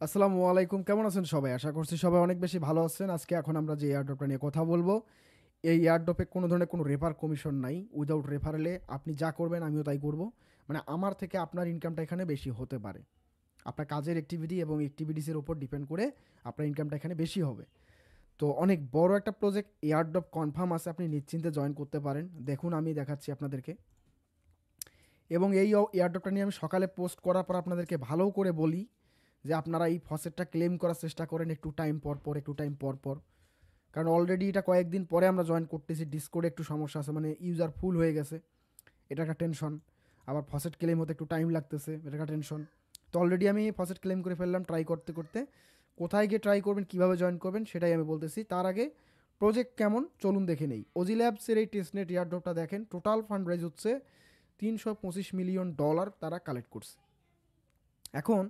আসসালামু আলাইকুম, কেমন আছেন সবাই? আশা করছি সবাই অনেক বেশি ভালো আছেন। আজকে এখন আমরা যে এয়ারড্রপটা নিয়ে কথা বলবো, এই এয়ারড্রপে কোনো ধরনের কোনো রেফার কমিশন নাই। উইদাউট রেফারেলে আপনি যা করবেন আমিও তাই করব। মানে আমার থেকে আপনার ইনকামটা এখানে বেশি হতে পারে। আপনার কাজের অ্যাক্টিভিটি এবং অ্যাক্টিভিটিসের উপর ডিপেন্ড করে আপনার ইনকামটা এখানে বেশি হবে। তো অনেক বড় একটা প্রজেক্ট, এয়ারড্রপ কনফার্ম আছে, আপনি নিশ্চিন্তে জয়েন করতে পারেন। দেখুন আমি দেখাচ্ছি আপনাদেরকে। এবং এই এয়ারড্রপটা নিয়ে আমি সকালে পোস্ট করার পর আপনাদেরকে ভালো করে বলি যে আপনারা এই ফসেটটা ক্লেম করার চেষ্টা করেন একটু টাইম পর পর, একটু টাইম পর পর। কারণ অলরেডি এটা কয়েকদিন পরে আমরা জয়েন করতেছি, ডিসকোডে একটু সমস্যা আছে, মানে ইউজার ফুল হয়ে গেছে, এটা একটা টেনশন। আবার ফসেট ক্লেম হতে একটু টাইম লাগতেছে, এটা একটা টেনশন। তো অলরেডি আমি ফসেট ক্লেম করে ফেললাম ট্রাই করতে করতে। কোথায় গিয়ে ট্রাই করবেন, কীভাবে জয়েন করবেন সেটাই আমি বলতেছি। তার আগে প্রজেক্ট কেমন চলুন দেখে নেই। ওজি ল্যাবসের এই টেস্টনেট এয়ারড্রপটা দেখেন, টোটাল ফান্ড রাইজ হচ্ছে $325 মিলিয়ন তারা কালেক্ট করছে। এখন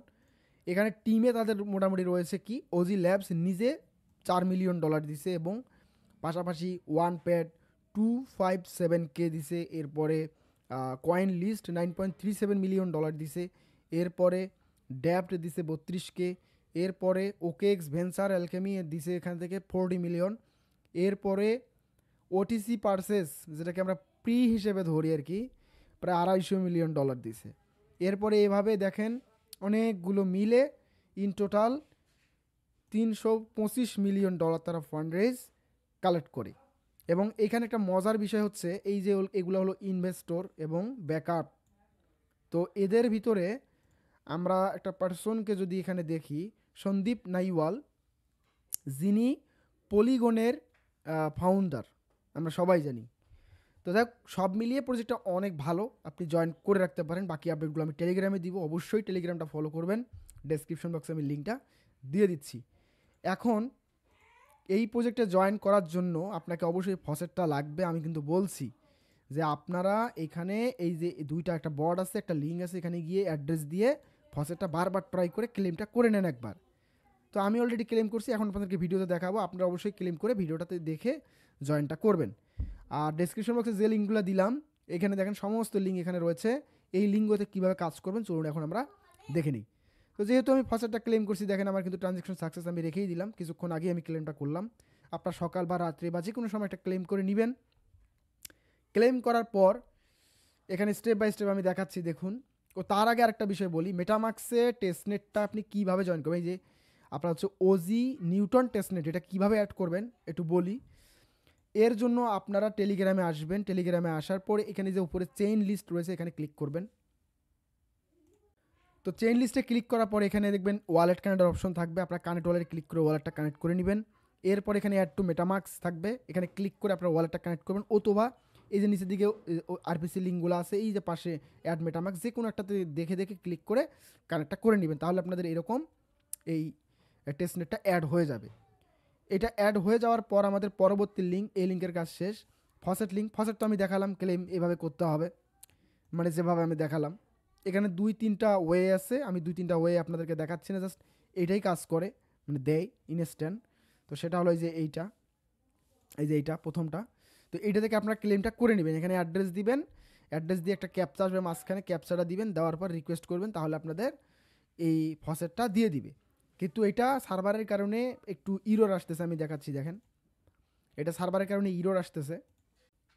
এখানে টিমে তাদের মোটামুটি রয়েছে কি, ওজি ল্যাবস নিজে $4 মিলিয়ন দিছে এবং পাশাপাশি ওয়ান প্যাড 257K দিছে। এরপরে কয়েন লিস্ট $9.37 মিলিয়ন দিছে। এরপরে ড্যাপ্ট দিছে 32K। এরপরে ওকেএক্স ভেঞ্চার অ্যালকেমি দিছে এখান থেকে 40 মিলিয়ন। এরপরে ওটিসি পার্সেস, যেটাকে আমরা প্রি হিসেবে ধরি আর কি, প্রায় $250 মিলিয়ন দিছে। এরপরে এভাবে দেখেন অনেকগুলো মিলে ইন টোটাল $325 মিলিয়ন তারা ফান্ড রেজ কালেক্ট করে। এবং এখানে একটা মজার বিষয় হচ্ছে এই যে এগুলো হলো ইনভেস্টর এবং ব্যাকআপ। তো এদের ভিতরে আমরা একটা পার্সনকে যদি এখানে দেখি, সন্দীপ নাইওয়াল, যিনি পলিগনের ফাউন্ডার, আমরা সবাই জানি। তো দেখ, সব মিলিয়ে প্রজেক্টটা অনেক ভালো, আপনি জয়েন করে রাখতে পারেন। বাকি আপডেটগুলো আমি টেলিগ্রামে দিব, অবশ্যই টেলিগ্রামটা ফলো করবেন। ডেসক্রিপশন বক্সে আমি লিঙ্কটা দিয়ে দিচ্ছি। এখন এই প্রজেক্টে জয়েন করার জন্য আপনাকে অবশ্যই ফসেটটা লাগবে। আমি কিন্তু বলছি যে আপনারা এখানে এই যে দুইটা, একটা বর্ড আছে, একটা লিঙ্ক আছে, এখানে গিয়ে অ্যাড্রেস দিয়ে ফসেটটা বারবার ট্রাই করে ক্লেমটা করে নেন একবার। তো আমি অলরেডি ক্লেম করছি, এখন আপনাদেরকে ভিডিওতে দেখাবো। আপনারা অবশ্যই ক্লেম করে ভিডিওটাতে দেখে জয়েনটা করবেন। আর ডেসক্রিপশন বক্সে যে লিঙ্কগুলো দিলাম, এখানে দেখেন সমস্ত লিঙ্ক এখানে রয়েছে। এই লিঙ্কগুলোতে কীভাবে কাজ করবেন চলুন এখন আমরা দেখে নিই। তো যেহেতু আমি ফার্স্টটা ক্লেম করছি, দেখেন আমার কিন্তু ট্রানজ্যাকশন সাকসেস আমি রেখেই দিলাম, কিছুক্ষণ আগে আমি ক্লেমটা করলাম। আপনার সকাল বা রাত্রে বা যে কোনো সময় একটা ক্লেম করে নেবেন। ক্লেম করার পর এখানে স্টেপ বাই স্টেপ আমি দেখাচ্ছি, দেখুন। ও তার আগে আরেকটা বিষয় বলি, মেটামাক্সে টেস্টনেটটা আপনি কীভাবে জয়েন করবেন। এই যে আপনার হচ্ছে ওজি নিউটন টেস্টনেট, এটা কীভাবে অ্যাড করবেন একটু বলি। এর জন্য আপনারা টেলিগ্রামে আসবেন। টেলিগ্রামে আসার পরে এখানে যে উপরে চেইন লিস্ট রয়েছে, এখানে ক্লিক করবেন। তো চেইন লিস্টে ক্লিক করার পর এখানে দেখবেন ওয়ালেট কানেক্টের অপশন থাকবে, আপনার কানেক্ট ওয়ালেট ক্লিক করে ওয়ালেটটা কানেক্ট করে নেবেন। এরপর এখানে অ্যাড টু মেটামাক্স থাকবে, এখানে ক্লিক করে আপনার ওয়ালেটটা কানেক্ট করবেন। অথবা এই যে নিচের দিকে আরপিসি লিঙ্কগুলো আছে, এই যে পাশে অ্যাড মেটামাক্স, যে কোনো একটাতে দেখে দেখে ক্লিক করে কানেক্টটা করে নেবেন। তাহলে আপনাদের এরকম এই টেস্টনেটটা অ্যাড হয়ে যাবে। এটা অ্যাড হয়ে যাওয়ার পর আমাদের পরবর্তী লিঙ্ক, এই লিঙ্কের কাজ শেষ। ফসেট লিঙ্ক, ফসেট তো আমি দেখালাম ক্লেম এভাবে করতে হবে, মানে যেভাবে আমি দেখালাম। এখানে 2-3টা ওয়ে আছে, আমি 2-3টা ওয়ে আপনাদেরকে দেখাচ্ছি না, জাস্ট এইটাই কাজ করে, মানে দেয় ইনস্ট্যান্ট। তো সেটা হলো এই যে এইটা, এই যে এইটা প্রথমটা। তো এইটা থেকে আপনার ক্লেমটা করে নেবেন। এখানে অ্যাড্রেস দিবেন, অ্যাড্রেস দিয়ে একটা ক্যাপচা আসবে মাঝখানে, ক্যাপচাটা দিবেন, দেওয়ার পর রিকোয়েস্ট করবেন, তাহলে আপনাদের এই ফসেটটা দিয়ে দিবে। কিন্তু এটা সার্ভারের কারণে একটু ইরর আসতেছে, আমি দেখাচ্ছি দেখেন, এটা সার্ভারের কারণে ইরর আসতেছে।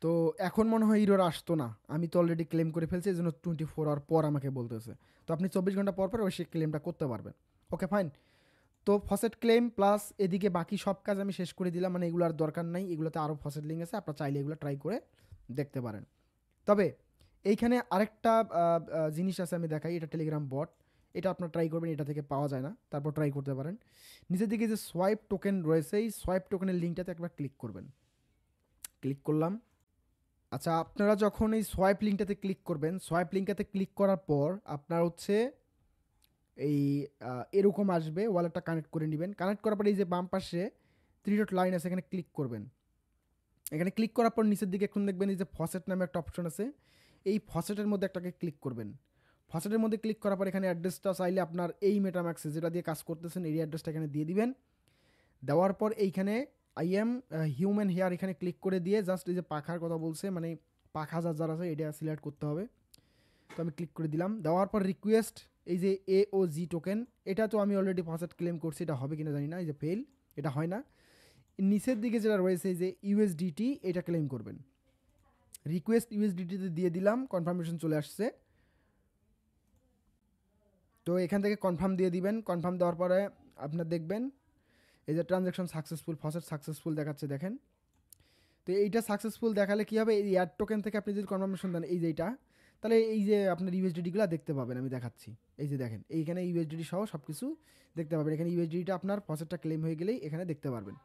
তো এখন মনে হয় ইরর আসতো না, আমি তো অলরেডি ক্লেম করে ফেলছি, এই জন্য 24 আওয়ার পর আমাকে বলতেছে। তো আপনি 24 ঘন্টা পর পর অবশ্যই ক্লেমটা করতে পারবেন। Okay fine. তো ফসেট ক্লেম প্লাস এদিকে বাকি সব কাজ আমি শেষ করে দিলাম, মানে এগুলো আর দরকার নাই, এগুলোতে আরও ফসেট লিঙ্ক আছে, আপনারা চাইলে এগুলো ট্রাই করে দেখতে পারেন। তবে এইখানে আরেকটা জিনিস আছে, আমি দেখাই, এটা টেলিগ্রাম বট, এটা আপনার ট্রাই করবেন, এটা থেকে পাওয়া যায় না, তারপর ট্রাই করতে পারেন। নিচের দিকে যে সোয়াইপ টোকেন রয়েছে, এই সোয়াইপ টোকেনের লিঙ্কটাতে একবার ক্লিক করবেন। ক্লিক করলাম। আচ্ছা, আপনারা যখন এই সোয়াইপ লিঙ্কটাতে ক্লিক করবেন, সোয়াইপ লিঙ্কটাতে ক্লিক করার পর আপনার হচ্ছে এই এরকম আসবে, ওয়ালেটটা কানেক্ট করে নেবেন। কানেক্ট করার পর এই যে বাম পাশে 3 ডট লাইন আছে, এখানে ক্লিক করবেন। এখানে ক্লিক করার পর নিচের দিকে এখন দেখবেন এই যে ফসেট নামে একটা অপশন আছে, এই ফসেটের মধ্যে একটাকে ক্লিক করবেন। ফসেটের মধ্যে ক্লিক করার পর এখানে অ্যাড্রেসটা চাইলে আপনার এই মেটাম্যাক্সে যেটা দিয়ে কাজ করতেছেন এই অ্যাড্রেসটা এখানে দিয়ে দিবেন। দেওয়ার পর এইখানে আই এম হিউম্যান হেয়ার এখানে ক্লিক করে দিয়ে জাস্ট এই যে পাখার কথা বলছে, মানে পাখা যার যার আছে এটা সিলেক্ট করতে হবে। তো আমি ক্লিক করে দিলাম। দেওয়ার পর রিকোয়েস্ট এই যে AOG টোকেন, এটা তো আমি অলরেডি ফসেট ক্লেম করছি, এটা হবে কিনা জানি না, এই যে ফেল, এটা হয় না। নিচের দিকে যেটা রয়েছে এই যে USDT, এটা ক্লেম করবেন। রিকোয়েস্ট USDTতে দিয়ে দিলাম, কনফার্মেশন চলে আসছে। তো এখান থেকে কনফার্ম দিয়ে দিবেন। কনফার্ম দেওয়ার পরে আপনার দেখবেন এই যে ট্রানজ্যাকশন সাকসেসফুল, ফসেট সাকসেসফুল দেখাচ্ছে দেখেন। তো এইটা সাকসেসফুল দেখালে কী হবে, এই অ্যাড টোকেন থেকে আপনি যদি কনফার্মেশন দেন এই যে এইটা, তাহলে এই যে আপনার ইউএসডিটিগুলো দেখতে পাবেন, আমি দেখাচ্ছি। এই যে দেখেন এইখানে ইউএসডিটি সহ সব কিছু দেখতে পাবেন। এখানে ইউএসডিটিটা আপনার ফসেটটা ক্লেম হয়ে গেলেই এখানে দেখতে পারবেন।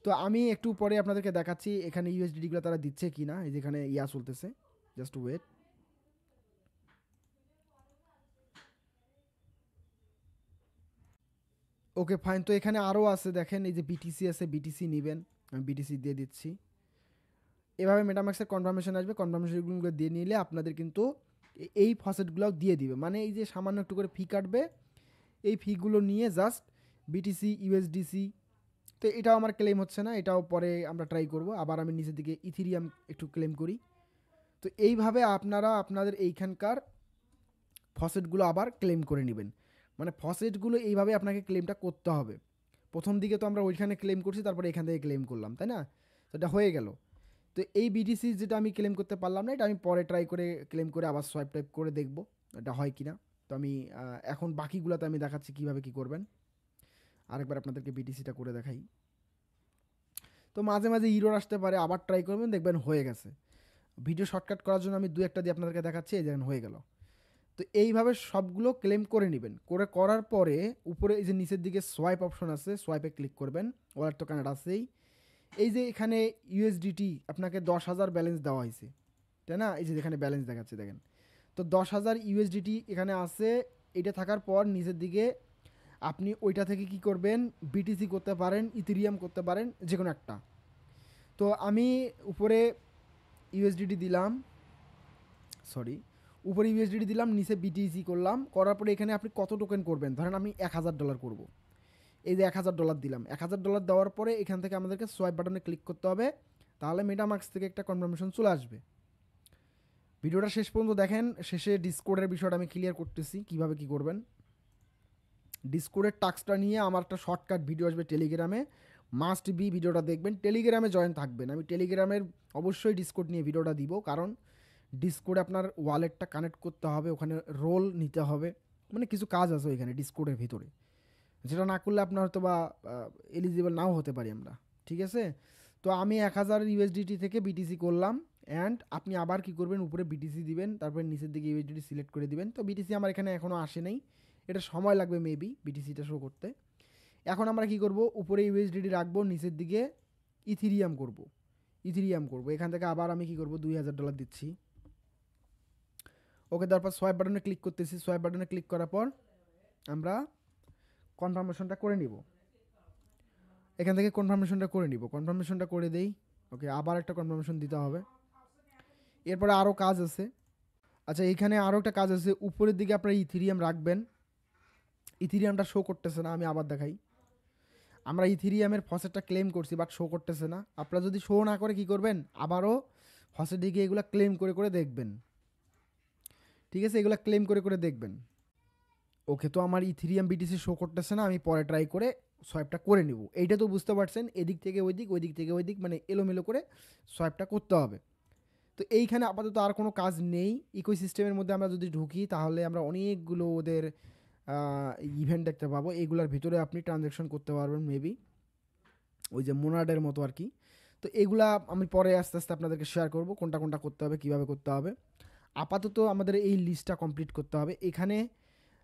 তো আমি একটু পরে আপনাদেরকে দেখাচ্ছি এখানে ইউএসডিটিগুলো তারা দিচ্ছে কি না। এই যে এখানে চলতেছে, জাস্ট ওয়েট। Okay fine. তো এখানে আরও আছে দেখেন, এই যে বিটিসি আছে, বিটিসি নেবেন, আমি বিটিসি দিয়ে দিচ্ছি। এভাবে মেটামাক্সের কনফার্মেশন আসবে, কনফার্মেশনগুলো দিয়ে নিলে আপনাদের কিন্তু এই ফসেটগুলোও দিয়ে দিবে। মানে এই যে সামান্য একটু করে ফি কাটবে, এই ফিগুলো নিয়ে জাস্ট বিটিসি, ইউএসডিসি। তো এটাও আমার ক্লেম হচ্ছে না, এটাও পরে আমরা ট্রাই করব। আবার আমি নিচের দিকে ইথিরিয়াম একটু ক্লেম করি। তো এইভাবে আপনারা আপনাদের এইখানকার ফসেটগুলো আবার ক্লেম করে নেবেন। মানে ফসেটগুলো এইভাবে আপনাকে ক্লেমটা করতে হবে। প্রথম দিকে তো আমরা ওইখানে ক্লেম করছি, তারপরে এখান থেকে ক্লেম করলাম, তাই না? তো এটা হয়ে গেল। তো এই বিটিসি যেটা আমি ক্লেম করতে পারলাম না, এটা আমি পরে ট্রাই করে ক্লেম করে আবার সোয়াইপ টাইপ করে দেখব এটা হয় কি না। তো আমি এখন বাকিগুলোতে আমি দেখাচ্ছি কীভাবে কী করবেন। আরেকবার আপনাদেরকে বিটিসিটা করে দেখাই। তো মাঝে মাঝে ইরর আসতে পারে, আবার ট্রাই করবেন, দেখবেন হয়ে গেছে। ভিডিও শর্টকাট করার জন্য আমি 2-1টা দিয়ে আপনাদেরকে দেখাচ্ছি, এই যেমন হয়ে গেল। তো এইভাবে সবগুলো ক্লেম করে নেবেন। করার পরে উপরে এই যে নিচের দিকে সোয়াইপ অপশন আছে, সোয়াইপে ক্লিক করবেন। ওয়ালেট টোকেন আছেই। এই যে এখানে ইউএসডিটি আপনাকে 10,000 ব্যালেন্স দেওয়া হয়েছে, তাই না? এই যে এখানে ব্যালেন্স দেখাচ্ছে দেখেন। তো 10,000 ইউএসডিটি এখানে আছে। এটা থাকার পর নিচের দিকে আপনি ওইটা থেকে কি করবেন, বিটিসি করতে পারেন, ইথেরিয়াম করতে পারেন, যে কোনো একটা। তো আমি উপরে ইউএসডিটি দিলাম, সরি, উপরে ইউএসডিটি দিলাম, নিচে বিটিসি করলাম। করার পরে এখানে আপনি কত টোকেন করবেন, ধরেন আমি $1,000 করব। এই যে $1,000 দিলাম। $1,000 দেওয়ার পরে এখান থেকে আমাদেরকে সোয়াইপ বাটনে ক্লিক করতে হবে, তাহলে মেটামাক্স থেকে একটা কনফার্মেশন চলে আসবে। ভিডিওটা শেষ পর্যন্ত দেখেন, শেষে ডিসকোডের বিষয়টা আমি ক্লিয়ার করতেছি কীভাবে কী করবেন। ডিসকোডের টাস্কটা নিয়ে আমার একটা শর্টকাট ভিডিও আসবে টেলিগ্রামে, মাস্ট বি ভিডিওটা দেখবেন। টেলিগ্রামে জয়েন থাকবেন, আমি টেলিগ্রামের অবশ্যই ডিসকোড নিয়ে ভিডিওটা দিব, কারণ ডিসকোডে আপনার ওয়ালেটটা কানেক্ট করতে হবে, ওখানে রোল নিতে হবে, মানে কিছু কাজ আছে ওইখানে ডিসকোডের ভিতরে, যেটা না করলে আপনার হয়তো বা এলিজিবল নাও হতে পারি আমরা। ঠিক আছে? তো আমি 1,000 ইউএসডিটি থেকে বিটিসি করলাম। অ্যান্ড আপনি আবার কি করবেন, উপরে বিটিসি দিবেন, তারপরে নিচের দিকে ইউএসডিটি সিলেক্ট করে দিবেন। তো বিটিসি আমার এখানে এখনও আসে নাই, এটা সময় লাগবে মেবি বিটিসিটা শো করতে। এখন আমরা কি করব, উপরে ইউএসডিটি রাখবো, নিচের দিকে ইথিরিয়াম করব। এখান থেকে আবার আমি কি করব, $2,000 দিচ্ছি। ওকে, তারপর সোয়াইপ বাটনে ক্লিক করতেছি। সোয়াইপ বাটনে ক্লিক করার পর আমরা কনফার্মেশনটা করে নিব। এখান থেকে কনফার্মেশনটা করে দেই। ওকে, আবার একটা কনফার্মেশন দিতে হবে। এরপরে আরও কাজ আছে। আচ্ছা, এইখানে আরও একটা কাজ আছে, উপরের দিকে আপনারা ইথিরিয়াম রাখবেন। ইথিরিয়ামটা শো করতেছে না, আমি আবার দেখাই। আমরা ইথিরিয়ামের ফসেটটা ক্লেম করছি, বাট শো করতেছে না। আপনারা যদি শো না করে কি করবেন, আবারও ফসেট দিকে এগুলো ক্লেম করে করে দেখবেন। ঠিক আছে, এগুলো ক্লেম করে করে দেখবেন। ওকে, তো আমার ইথিরিয়াম বিটিসি শো করতেছে না, আমি পরে ট্রাই করে সোয়াইপটা করে নিব। এইটা তো বুঝতে পারছেন, এদিক থেকে ওই দিক, ওই দিক থেকে ওই দিক, মানে এলোমেলো করে সোয়াইপটা করতে হবে। তো এইখানে আপাতত আর কোনো কাজ নেই। ইকোসিস্টেমের মধ্যে আমরা যদি ঢুকি, তাহলে আমরা অনেকগুলো ওদের ইভেন্ট দেখতে পাবো। এইগুলোর ভিতরে আপনি ট্রানজ্যাকশন করতে পারবেন মেবি, ওই যে মোনাডের মতো আর কি। তো এগুলা আমি পরে আস্তে আস্তে আপনাদেরকে শেয়ার করব, কোনটা কোনটা করতে হবে, কীভাবে করতে হবে। আপাতত আমাদের এই লিস্টটা কমপ্লিট করতে হবে। এখানে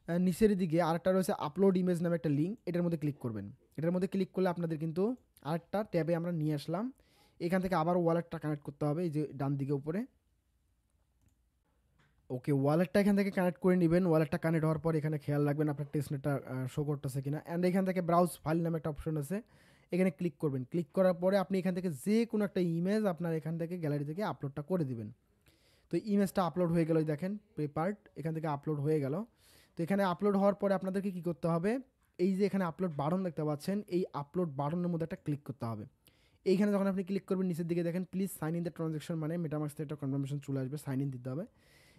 নিচের দিকে আরেকটা রয়েছে আপলোড ইমেজ নামে একটা লিঙ্ক, এটার মধ্যে ক্লিক করবেন। এটার মধ্যে ক্লিক করলে আপনাদের কিন্তু আরেকটা ট্যাবে আমরা নিয়ে আসলাম। এখান থেকে আবার ওয়ালেটটা কানেক্ট করতে হবে, এই যে ডান দিকে উপরে। ওকে, ওয়ালেটটা এখান থেকে কানেক্ট করে নেবেন। ওয়ালেটটা কানেক্ট হওয়ার পর এখানে খেয়াল রাখবেন আপনার টেস্টনেটটা শো করতেছে কিনা। অ্যান্ড এখান থেকে ব্রাউজ ফাইল নামে একটা অপশন আছে, এখানে ক্লিক করবেন। ক্লিক করার পরে আপনি এখান থেকে যে কোনো একটা ইমেজ আপনার এখান থেকে গ্যালারি থেকে আপলোডটা করে দিবেন। তো ইমেজটা আপলোড হয়ে গেল, দেখেন পেপার্ট এখান থেকে আপলোড হয়ে গেল। তো এখানে আপলোড হওয়ার পরে আপনাদেরকে কী করতে হবে, এই যে এখানে আপলোড বাটন দেখতে পাচ্ছেন, এই আপলোড বাটনের মধ্যে একটা ক্লিক করতে হবে। এইখানে যখন আপনি ক্লিক করবেন, নিচের দিকে দেখেন please sign in the transaction, মানে মেটামাক্স থেকে একটা কনফার্মেশন চলে আসবে, সাইন ইন দিতে হবে।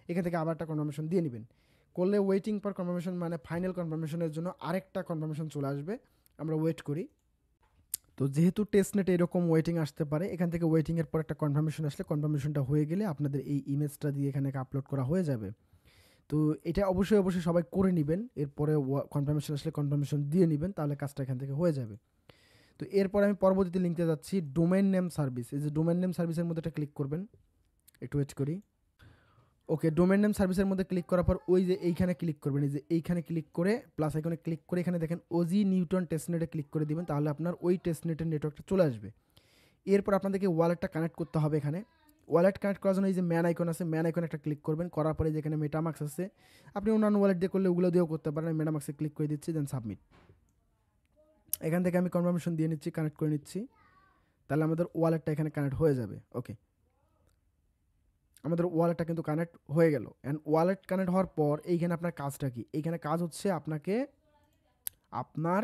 এখান থেকে আবার একটা কনফার্মেশন দিয়ে নেবেন। করলে ওয়েটিং ফর কনফার্মেশন মানে ফাইনাল কনফার্মেশনের জন্য আরেকটা কনফার্মেশন চলে আসবে, আমরা ওয়েট করি। তো যেহেতু টেস্টনেটে এরকম ওয়েটিং আসতে পারে, এখান থেকে ওয়েটিংয়ের পর একটা কনফার্মেশন আসলে কনফার্মেশনটা হয়ে গেলে আপনাদের এই ইমেজটা দিয়ে এখানে আপলোড করা হয়ে যাবে। তো এটা অবশ্যই সবাই করে নেবেন, এরপরে কনফার্মেশন আসলে কনফার্মেশন দিয়ে নেবেন, তাহলে কাজটা এখান থেকে হয়ে যাবে। তো এরপর আমি পরবর্তীতে লিঙ্কে যাচ্ছি, ডোমেইন নেম সার্ভিস। এই যে ডোমেইন নেম সার্ভিসের মধ্যে একটা ক্লিক করবেন, একটু ওয়েট করি। ওকে, ডোমেইন নেম সার্ভিসের মধ্যে ক্লিক করার পর ওই যে এইখানে ক্লিক করবেন, এই যে এইখানে ক্লিক করে প্লাস আইকনে ক্লিক করে এখানে দেখেন ওজি নিউটন টেস্টনেটে ক্লিক করে দিবেন, তাহলে আপনার ওই টেস্টনেটের নেটওয়ার্কটা চলে আসবে। এরপর আপনাদেরকে ওয়ালেটটা কানেক্ট করতে হবে। এখানে ওয়ালেট কানেক্ট করার জন্য এই যে ম্যান আইকন আছে, ম্যান আইকনে একটা ক্লিক করবেন, করার পরে যেখানে মেটামাক্স আছে, আপনি অন্যান্য ওয়ালেট দিয়ে করলে ওগুলো দিয়েও করতে পারেন। মেটামাক্সে ক্লিক করে দিচ্ছি, দেন সাবমিট। এখান থেকে আমি কনফার্মেশন দিয়ে নিচ্ছি, কানেক্ট করে নিচ্ছি, তাহলে আমাদের ওয়ালেটটা এখানে কানেক্ট হয়ে যাবে। ওকে, আমাদের ওয়ালেটটা কিন্তু কানেক্ট হয়ে গেল। অ্যান্ড ওয়ালেট কানেক্ট হওয়ার পর এইখানে আপনার কাজটা কি? এইখানে কাজ হচ্ছে আপনাকে আপনার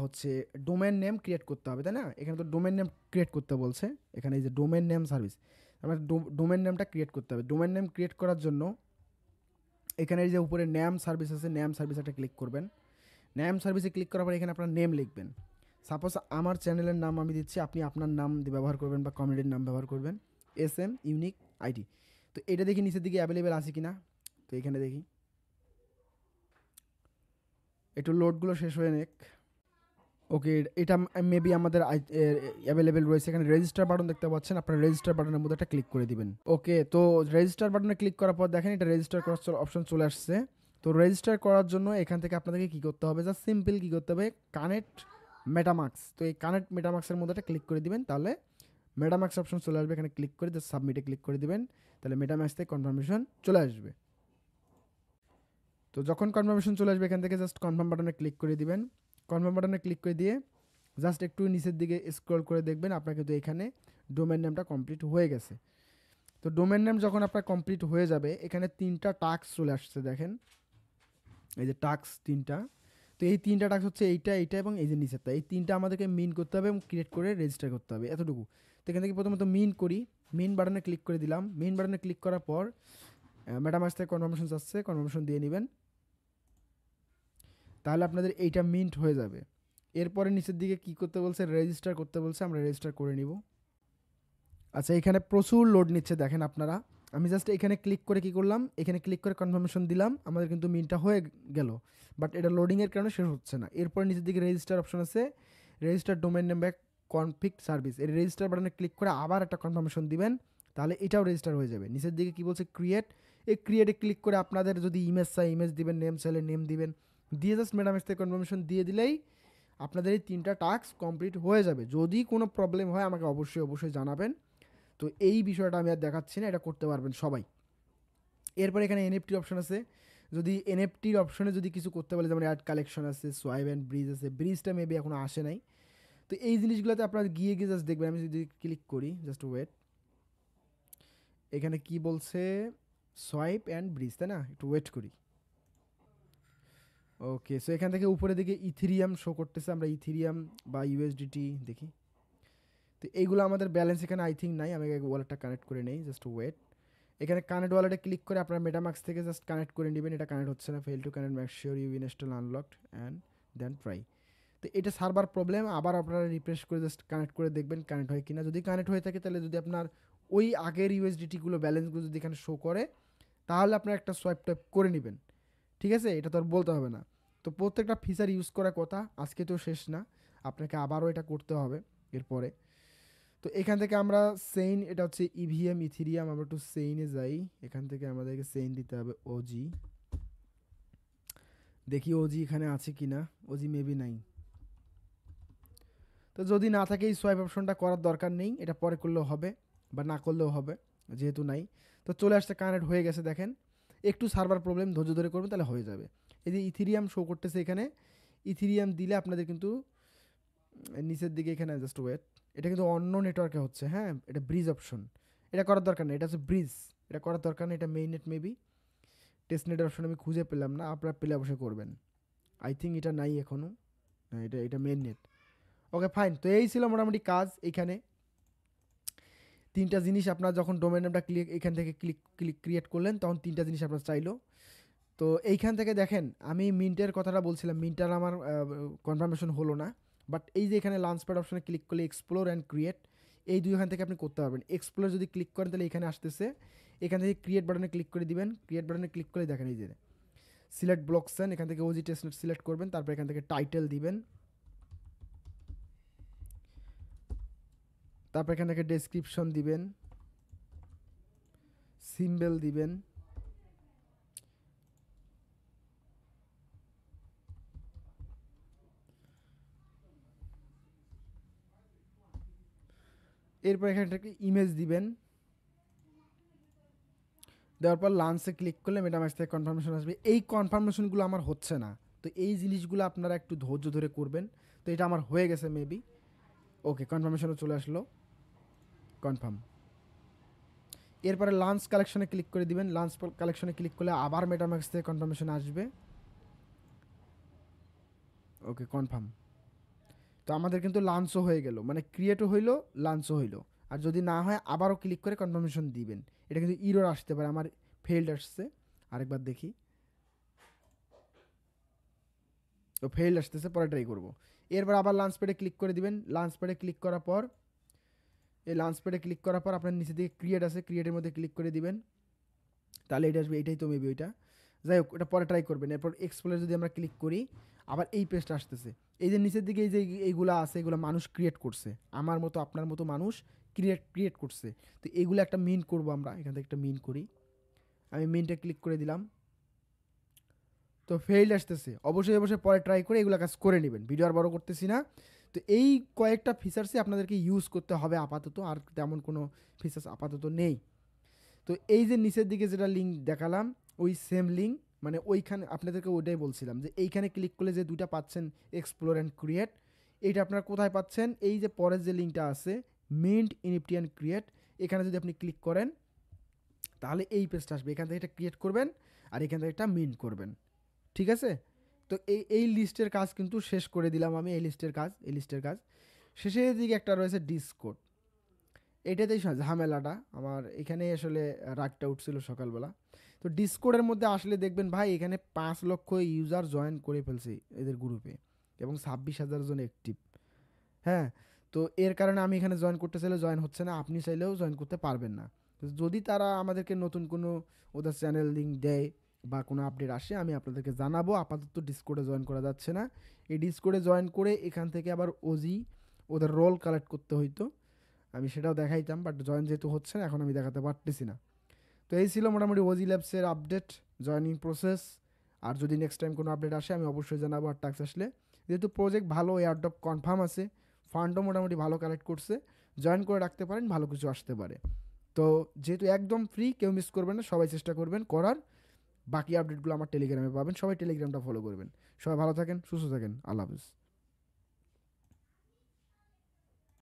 হচ্ছে ডোমেন নেম ক্রিয়েট করতে হবে, তাই না? এখানে তো ডোমেন নেম ক্রিয়েট করতে বলছে, এখানে এই যে ডোমেন নেম সার্ভিস, আমার ডোমেন নেমটা ক্রিয়েট করতে হবে। ডোমেন নেম ক্রিয়েট করার জন্য এখানে এই যে উপরে নেম সার্ভিস আছে, নেম সার্ভিস একটা ক্লিক করবেন। নেম সার্ভিসে ক্লিক করার পর এখানে আপনার নেম লিখবেন। সাপোজ আমার চ্যানেলের নাম আমি দিচ্ছি, আপনি আপনার নাম ব্যবহার করবেন বা কমিউনিটির নাম ব্যবহার করবেন, SM ইউনিক আইডি। তো এটা দেখি নিচের দিকে অ্যাভেলেবেল আছে কিনা। তো এখানে দেখি, একটু লোডগুলো শেষ হয়ে নেক। ওকে, এটা মেবি আমাদের অ্যাভেলেবেল রয়েছে। এখানে রেজিস্টার বাটন দেখতে পাচ্ছেন, আপনার রেজিস্টার বাটনের মধ্যে একটা ক্লিক করে দিবেন। ওকে, তো রেজিস্টার বাটনে ক্লিক করার পর দেখেন এটা রেজিস্টার করার অপশন চলে আসছে। তো রেজিস্টার করার জন্য এখান থেকে আপনাদেরকে কী করতে হবে, জাস্ট সিম্পল কী করতে হবে, কানেক্ট মেটামাক্স। তো এই কানেক্ট মেটামাক্সের মধ্যে একটা ক্লিক করে দিবেন, তাহলে মেটামাক্স অপশন চলে আসবে। এখানে ক্লিক করে জাস্ট সাবমিটে ক্লিক করে দিবেন, তাহলে মেটামাক্স থেকে কনফার্মেশন চলে আসবে। তো যখন কনফার্মেশন চলে আসবে এখান থেকে জাস্ট কনফার্ম বাটনে ক্লিক করে দিবেন। কনফার্ম বাটনে ক্লিক করে দিয়ে জাস্ট একটু নিচের দিকে স্ক্রল করে দেখবেন আপনার কিন্তু এখানে ডোমেন নেমটা কমপ্লিট হয়ে গেছে। তো ডোমেন নেম যখন আপনার কমপ্লিট হয়ে যাবে, এখানে 3টা টাস্ক চলে আসছে, দেখেন এই যে টাস্ক 3টা। তো এই 3টা টাস্ক হচ্ছে এইটা, এইটা এবং এই যে নিচেরটা, এই 3টা আমাদেরকে মিন করতে হবে এবং ক্রিয়েট করে রেজিস্টার করতে হবে, এতটুকু। তো এখান থেকে প্রথমত মিন করি, মিন বাটনে ক্লিক করে দিলাম। মিন বাটনে ক্লিক করার পর মেটামাক্স থেকে কনফার্মেশন যাচ্ছে, কনফার্মেশন দিয়ে নেবেন, তাহলে আপনাদের এইটা মিন্ট হয়ে যাবে। এরপরে নিচের দিকে কি করতে বলছে, রেজিস্টার করতে বলছে, আমরা রেজিস্টার করে নিব। আচ্ছা, এখানে প্রচুর লোড নিচ্ছে দেখেন আপনারা। আমি জাস্ট এখানে ক্লিক করে কি করলাম, এখানে ক্লিক করে কনফার্মেশন দিলাম, আমাদের কিন্তু মিনটা হয়ে গেল, বাট এটা লোডিংয়ের কারণে শেষ হচ্ছে না। এরপরে নিচের দিকে রেজিস্টার অপশন আছে, register domain name back config service, এই রেজিস্টার বাটনে ক্লিক করে আবার একটা কনফার্মেশন দিবেন, তাহলে এটাও রেজিস্টার হয়ে যাবে। নিচের দিকে কি বলছে, ক্রিয়েট, এই ক্রিয়েটে ক্লিক করে আপনাদের যদি ইমেজ চাই ইমেজ দিবেন, নেম চাইলে নেম দিবেন, দিয়ে জাস্ট মেটামাক্স থেকে কনফার্মেশন দিয়ে দিলেই আপনাদের এই 3টা টাস্ক কমপ্লিট হয়ে যাবে। যদি কোনো প্রবলেম হয় আমাকে অবশ্যই জানাবেন। তো এই বিষয়টা আমি আর দেখাচ্ছি না, এটা করতে পারবেন সবাই। এরপর এখানে এনএফটি অপশন আছে, যদি এনএফটির অপশনে যদি কিছু করতে বলে, যেমন অ্যাড কালেকশন আছে, সোয়াইপ অ্যান্ড ব্রিজ আছে, ব্রিজটা মেবি এখনও আসে নাই। তো এই জিনিসগুলোতে আপনারা গিয়ে জাস্ট দেখবেন। আমি যদি ক্লিক করি, জাস্ট ওয়েট, এখানে কি বলছে, সোয়াইপ অ্যান্ড ব্রিজ, তাই না? একটু ওয়েট করি। ওকে, সো এখান থেকে উপরে দিকে ইথিরিয়াম শো করতেছে, আমরা ইথিরিয়াম বা ইউএসডিটি দেখি। তো এইগুলো আমাদের ব্যালেন্স এখানে আই থিঙ্ক নাই, আমি ওয়ালেটটা কানেক্ট করে নেই, জাস্ট ওয়েট। এখানে কানেক্ট ওয়ালেটে ক্লিক করে আপনার মেটামাক্স থেকে জাস্ট কানেক্ট করে নেবেন। এটা কানেক্ট হচ্ছে না, fail to connect, make sure you install unlocked and then try. তো এটা সার্ভার প্রবলেম, আবার আপনারা রিফ্রেশ করে জাস্ট কানেক্ট করে দেখবেন কানেক্ট হয় কিনা। যদি কানেক্ট হয়ে থাকে, তাহলে যদি আপনার ওই আগের ইউএসডিটিগুলো ব্যালেন্সগুলো যদি এখানে শো করে, তাহলে আপনার একটা সোয়াইপ টাইপ করে নেবেন, ঠিক আছে? এটা তো আর বলতে হবে না। তো প্রত্যেকটা ফিচার ইউজ করার কথা, আজকে তো শেষ না, আপনাকে আবারও এটা করতে হবে এরপরে। তো এখান থেকে আমরা সেইন, এটা হচ্ছে ইভিএম ইথিরিয়াম, আমরা একটু সেইনে যাই। এখান থেকে আমাদেরকে সেইন দিতে হবে ওজি, দেখি ওজি এখানে আছে কি না, ওজি মেবি নাই। তো যদি না থাকে এই সোয়াইপ অপশনটা করার দরকার নেই, এটা পরে করলেও হবে বা না করলেও হবে, যেহেতু নাই। তো চলে আসছে, কানেক্ট হয়ে গেছে দেখেন। একটু সার্ভার প্রবলেম, ধৈর্য ধরে করবেন, তাহলে হয়ে যাবে। এই যে ইথিরিয়াম শো করতেছে এখানে, ইথিরিয়াম দিলে আপনাদের কিন্তু নিচের দিকে এখানে জাস্ট ওয়েট, এটা কিন্তু অন্য নেটওয়ার্কে হচ্ছে, হ্যাঁ, এটা ব্রিজ অপশন, এটা করার দরকার নেই, এটা হচ্ছে ব্রিজ, এটা করার দরকার নেই, এটা মেইন নেট মেবি। টেস্ট নেটের অপশন আমি খুঁজে পেলাম না, আপনারা পেলে অবশ্যই করবেন। আই থিঙ্ক এটা নাই এখনও, হ্যাঁ এটা মেইন নেট। ওকে ফাইন, তো এই ছিল মোটামুটি কাজ। এইখানে 3টা জিনিস আপনার যখন ডোমেন নেমটা এখান থেকে ক্লিক ক্রিয়েট করলেন, তখন 3টা জিনিস আপনার চাইলো, তো এইখান থেকে দেখেন আমি মিন্টের কথাটা বলছিলাম, মিন্টার আমার কনফার্মেশন হলো না, বাট এই যে এখানে লাঞ্চপ্যাড অপশনে ক্লিক করলে এক্সপ্লোর অ্যান্ড ক্রিয়েট এই দুইখান থেকে আপনি করতে পারবেন। এক্সপ্লোর যদি ক্লিক করেন তাহলে এখানে আসতেছে, এখান থেকে ক্রিয়েট বাটনে ক্লিক করে দিবেন। ক্রিয়েট বাটনে ক্লিক করে দেখেন এই যে সিলেক্ট ব্লকসেন, এখান থেকে ওজি টেস্টনেট সিলেক্ট করবেন, তারপর এখান থেকে টাইটেল দিবেন, তারপর এখান থেকে ডেসক্রিপশন দিবেন, সিম্বল দিবেন, এরপর এখান থেকে ইমেজ দিবেন, দেওয়ার পর লাঞ্চে ক্লিক করলে মেটামাক্স থেকে কনফার্মেশন আসবে। এই কনফার্মেশনগুলো আমার হচ্ছে না, তো এই জিনিসগুলো আপনারা একটু ধৈর্য ধরে করবেন। তো এটা আমার হয়ে গেছে মেবি, ওকে কনফার্মেশনও চলে আসলো, কনফার্ম। এরপরে লাঞ্চ কালেকশনে ক্লিক করে দিবেন, লাঞ্চ কালেকশনে ক্লিক করলে আবার মেটামাক্স থেকে কনফার্মেশন আসবে, ওকে কনফার্ম। তো আমাদের কিন্তু লাঞ্চও হয়ে গেল, মানে ক্রিয়েটও হইলো লাঞ্চও হইলো। আর যদি না হয় আবারও ক্লিক করে কনফার্মেশন দিবেন। এটা কিন্তু ইরর আসতে পারে, আমার ফেইল্ড আসছে, আরেকবার দেখি, তো ফেইল্ড আসতেছে, পরে ট্রাই করবো। এরপর আবার লাঞ্চ প্যাডে ক্লিক করে দিবেন। লাঞ্চ প্যাডে ক্লিক করার পর এই লাঞ্চ প্যাডে ক্লিক করার পর আপনার নিচে দিকে ক্রিয়েট আছে, ক্রিয়েটের মধ্যে ক্লিক করে দিবেন, তাহলে এটা আসবে। এটাই তো মেবি ওইটা, যাই হোক ওটা পরে ট্রাই করবেন। এরপর এক্সপ্লোরে যদি আমরা ক্লিক করি আবার এই পেজটা আসতেছে। এই যে নিচের দিকে এই যে এইগুলো আছে, এগুলো মানুষ ক্রিয়েট করছে, আমার মতো আপনার মতো মানুষ ক্রিয়েট করছে। তো এইগুলো একটা মিন করবো আমরা, এখান থেকে একটা মিন করি, আমি মিনটা ক্লিক করে দিলাম, তো ফেইল আসতেছে। অবশ্যই পরে ট্রাই করে এগুলো কাজ করে নেবেন, ভিডিও আর বড় করতেছি না। তো এই কয়েকটা ফিচার্সই আপনাদেরকে ইউজ করতে হবে আপাতত, আর তেমন কোনো ফিচার্স আপাতত নেই। তো এই যে নিচের দিকে যেটা লিঙ্ক দেখালাম ওই সেম লিঙ্ক, মানে ওইখানে আপনাদেরকে ওইটাই বলছিলাম যে এইখানে ক্লিক করলে যে দুইটা পাচ্ছেন এক্সপ্লোর অ্যান্ড ক্রিয়েট, এইটা আপনারা কোথায় পাচ্ছেন, এই যে পরের যে লিঙ্কটা আছে মিন্ট ইনএফটি অ্যান্ড ক্রিয়েট, এখানে যদি আপনি ক্লিক করেন তাহলে এই পেজটা আসবে, এখান থেকে এটা ক্রিয়েট করবেন আর এখান থেকে এটা মিন্ট করবেন, ঠিক আছে। তো এই লিস্টের কাজ কিন্তু শেষ করে দিলাম আমি, এই লিস্টের কাজ শেষের দিকে একটা রয়েছে ডিসকোড, এটাতেই ঝামেলাটা আমার, এখানে আসলে রাগটা উঠছিল সকালবেলা। তো ডিসকোডের মধ্যে আসলে দেখবেন ভাই এখানে 5 লক্ষ ইউজার জয়েন করে ফেলছে এদের গ্রুপে, এবং 26,000 জন অ্যাক্টিভ। হ্যাঁ, তো এর কারণে আমি এখানে জয়েন করতে চাইলেও জয়েন হচ্ছে না, আপনি চাইলেও জয়েন করতে পারবেন না। তো যদি তারা আমাদেরকে নতুন কোনো ওদের চ্যানেল লিঙ্ক দেয় বা কোনো আপডেট আসে আমি আপনাদেরকে জানাবো। আপাতত ডিসকোডে জয়েন করা যাচ্ছে না, এই ডিসকোডে জয়েন করে এখান থেকে আবার ওজি ওদের রোল কালেক্ট করতে হইতো, আমি সেটাও দেখাইতাম, বাট জয়েন যেহেতু হচ্ছে না এখন আমি দেখাতে পারতেছি না। তো এই ছিল মোটামুটি ওজি ল্যাবসের আপডেট, জয়েনিং প্রসেস। আর যদি নেক্সট টাইম কোনো আপডেট আসে আমি অবশ্যই জানাবো, আর টাস্ক আসলে। যেহেতু প্রজেক্ট ভালো, এয়ারড্রপ কনফার্ম আছে, ফান্ডও মোটামুটি ভালো কালেক্ট করছে, জয়েন করে রাখতে পারেন, ভালো কিছু আসতে পারে। তো যেহেতু একদম ফ্রি, কেউ মিস করবেন না, সবাই চেষ্টা করবেন করার। বাকি আপডেটগুলো আমার টেলিগ্রামে পাবেন, সবাই টেলিগ্রামটা ফলো করবেন। সবাই ভালো থাকেন, সুস্থ থাকেন, আল্লাহ হাফিজ।